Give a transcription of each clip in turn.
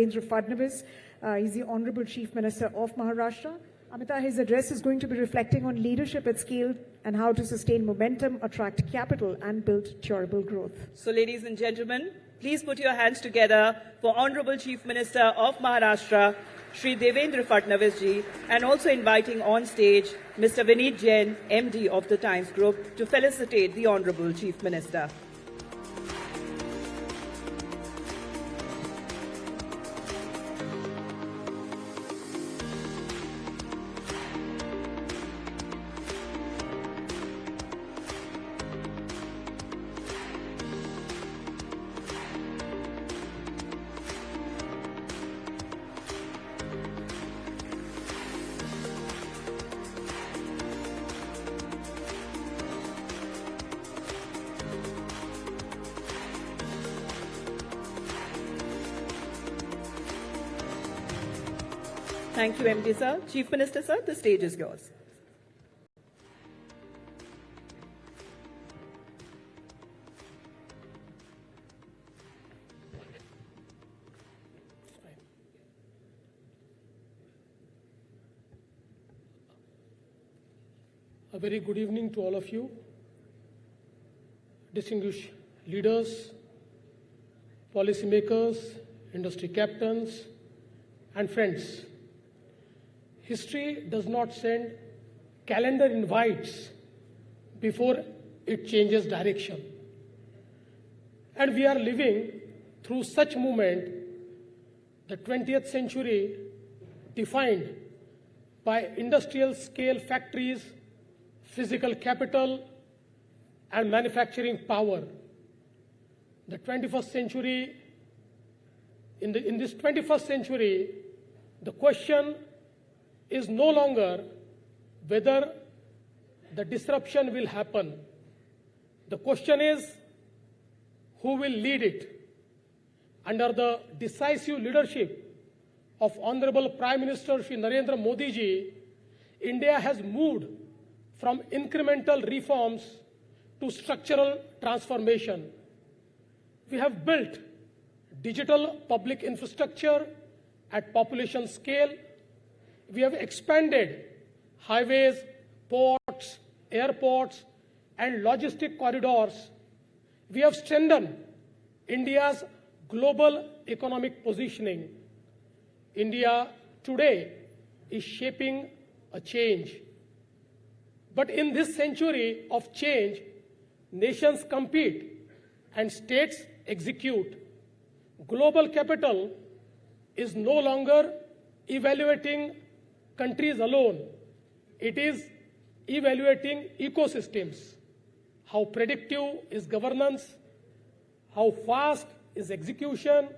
Devendra Fadnavis. He's the Honorable Chief Minister of Maharashtra. Amita, his address is going to be reflecting on leadership at scale and how to sustain momentum, attract capital, and build durable growth. So, ladies and gentlemen, please put your hands together for Honorable Chief Minister of Maharashtra, Shri Devendra Fadnavis ji, and also inviting on stage Mr. Vineet Jain, MD of the Times Group, to felicitate the Honorable Chief Minister. Thank you, MD sir. Chief Minister sir, the stage is yours. A very good evening to all of you, distinguished leaders, policymakers, industry captains, and friends. History does not send calendar invites before it changes direction. And we are living through such movement, the 20th century defined by industrial scale factories, physical capital, and manufacturing power. The 21st century, in this 21st century, the question is no longer whether the disruption will happen. The question is who will lead it. Under the decisive leadership of Honorable Prime Minister Shri Narendra Modi ji, India has moved from incremental reforms to structural transformation. We have built digital public infrastructure at population scale. We have expanded highways, ports, airports, and logistic corridors. We have strengthened India's global economic positioning. India today is shaping a change. But in this century of change, nations compete and states execute. Global capital is no longer evaluating countries alone. It is evaluating ecosystems. How predictive is governance? How fast is execution?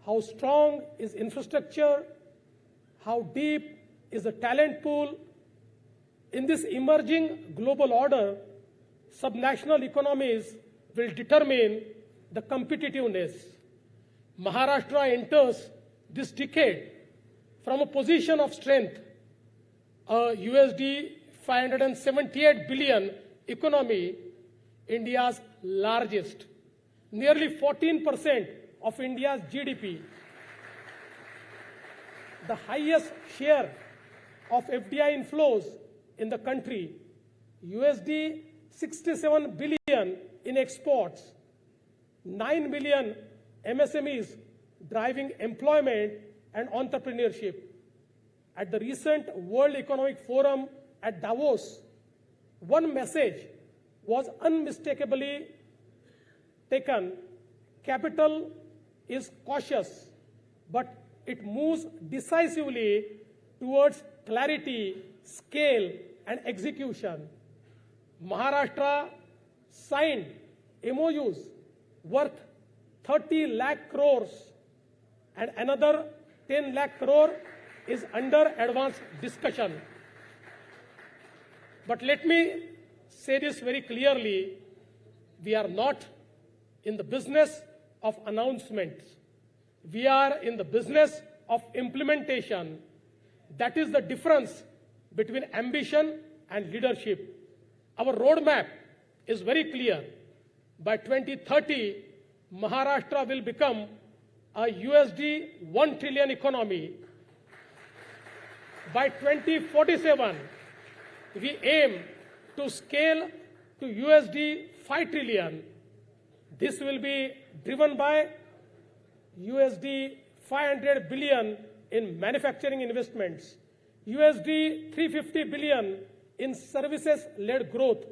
How strong is infrastructure? How deep is the talent pool? In this emerging global order, subnational economies will determine the competitiveness. Maharashtra enters this decade from a position of strength, a USD 578 billion economy, India's largest, nearly 14% of India's GDP, the highest share of FDI inflows in the country, USD 67 billion in exports, 9 million MSMEs driving employment and entrepreneurship. At the recent World Economic Forum at Davos, one message was unmistakably taken. Capital is cautious, but it moves decisively towards clarity, scale, and execution. Maharashtra signed MOUs worth 30 lakh crores and another 10 lakh crore is under advanced discussion. But let me say this very clearly, we are not in the business of announcements. We are in the business of implementation. That is the difference between ambition and leadership. Our roadmap is very clear. By 2030, Maharashtra will become a USD 1 trillion economy. By 2047, we aim to scale to USD 5 trillion. This will be driven by USD 500 billion in manufacturing investments, USD 350 billion in services-led growth,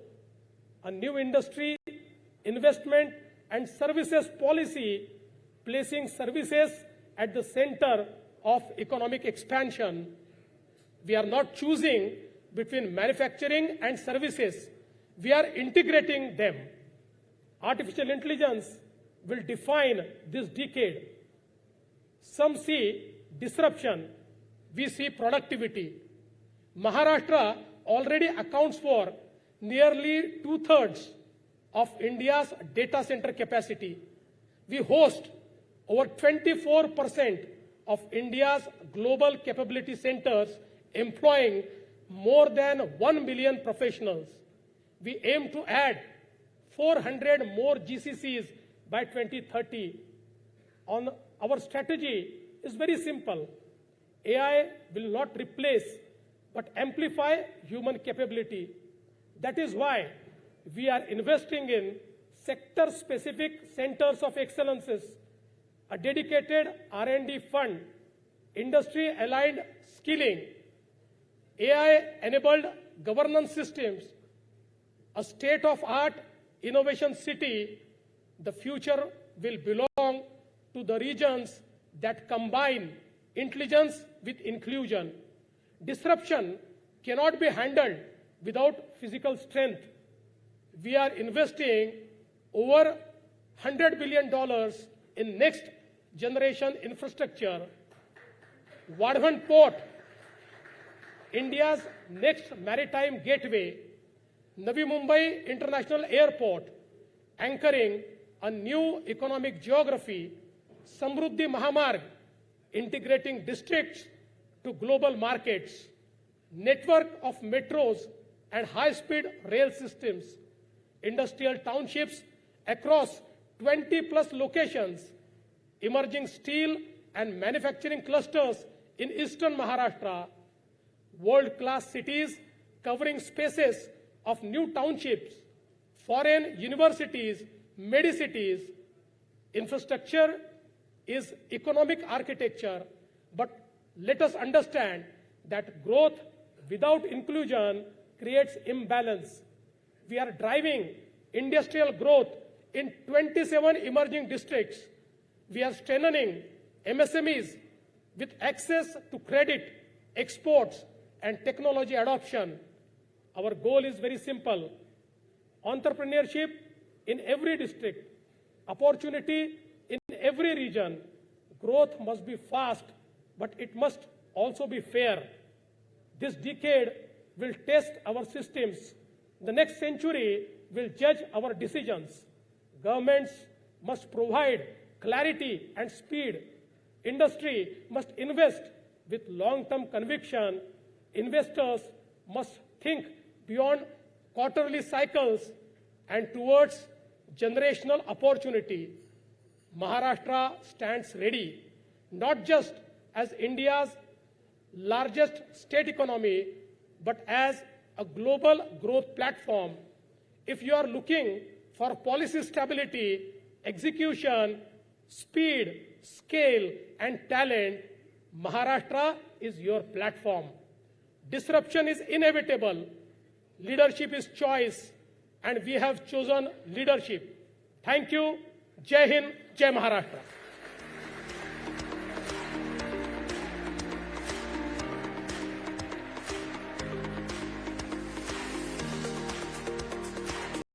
a new industry, investment and services policy placing services at the center of economic expansion. We are not choosing between manufacturing and services. We are integrating them. Artificial intelligence will define this decade. Some see disruption. We see productivity. Maharashtra already accounts for nearly 2/3 of India's data center capacity. We host over 24% of India's global capability centers, employing more than 1 million professionals. We aim to add 400 more GCCs by 2030. Our strategy is very simple. AI will not replace but amplify human capability. That is why we are investing in sector-specific centers of excellences, a dedicated R&D fund, industry-aligned skilling, AI-enabled governance systems, a state-of-art innovation city. The future will belong to the regions that combine intelligence with inclusion. Disruption cannot be handled without physical strength. We are investing over $100 billion in next generation infrastructure. Vadhavan Port, India's next maritime gateway, Navi Mumbai International Airport, anchoring a new economic geography, Samruddhi Mahamarg, integrating districts to global markets, network of metros and high-speed rail systems, industrial townships across 20+ locations, emerging steel and manufacturing clusters in eastern Maharashtra, world-class cities covering spaces of new townships, foreign universities, medicities. Infrastructure is economic architecture, but let us understand that growth without inclusion creates imbalance. We are driving industrial growth in 27 emerging districts. We are strengthening MSMEs with access to credit, exports, and technology adoption. Our goal is very simple. Entrepreneurship in every district, opportunity in every region. Growth must be fast, but it must also be fair. This decade will test our systems. The next century will judge our decisions. Governments must provide clarity and speed. Industry must invest with long-term conviction. Investors must think beyond quarterly cycles and towards generational opportunity. Maharashtra stands ready, not just as India's largest state economy, but as a global growth platform. If you are looking for policy stability, execution, speed, scale, and talent, Maharashtra is your platform. Disruption is inevitable. Leadership is choice, and we have chosen leadership. Thank you. Jai Hind, Jai Maharashtra.